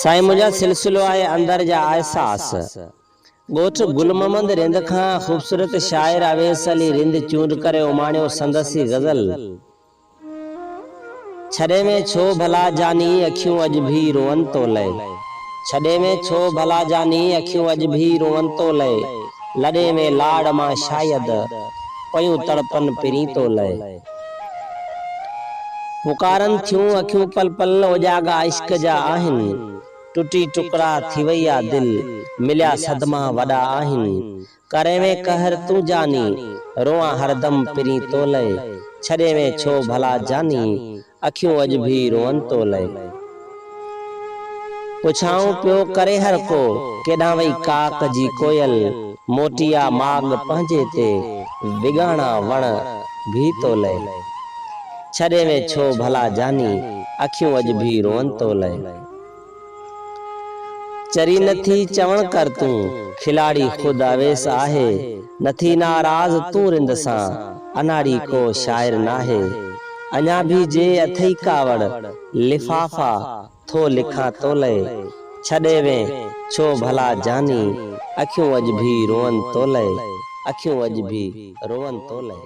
साईं मुझा सिलसिलो आए अंदर जा एहसास। गोठ गुल मोहम्मद रिंद खां खूबसूरत शायर अवेस अली रिंद चूंड करे उमाणियो संदसी गज़ल। छड़े में छो भला जानी अखियूं अज भी रोवन तो लय। छड़े में छो भला जानी अखियूं अज भी रोवन तो लय। लड़े में लाड़ मां शायद पयूं तड़पन पिरी तो लय। पुकारन थियूं अखियूं पल पल उजागा इश्क जा आहिन। टुटी टुकड़ा थी वैया दिल मिलिया सदमा वड़ा आहिन। करे में कहर तू जानी रोआ हरदम पिरी तो लय। छड़े में छो भला जानी अखियूं अज भी रोवन तो लय। पुछाऊं पियो करे हर को केॾां वई काक जी कोयल। मोटिया माग पंहिंजे ते विगाणा वण भी तो लय। छड़े में छो भला जानी अखियूं अज भी रोवन तो लय। चरी नथी चवण कर तू खिलाड़ी खुद अवेस आहे। नथी नाराज तू रिंद सां अनाड़ी को शायर नाहे। अञा भी जे अथई कावड़ लिफाफा थो लिखा तो लय। छड़े में छो भला जानी अखियूं अज भी रोवन तो लय। अखियूं अज भी रोवन तो लय।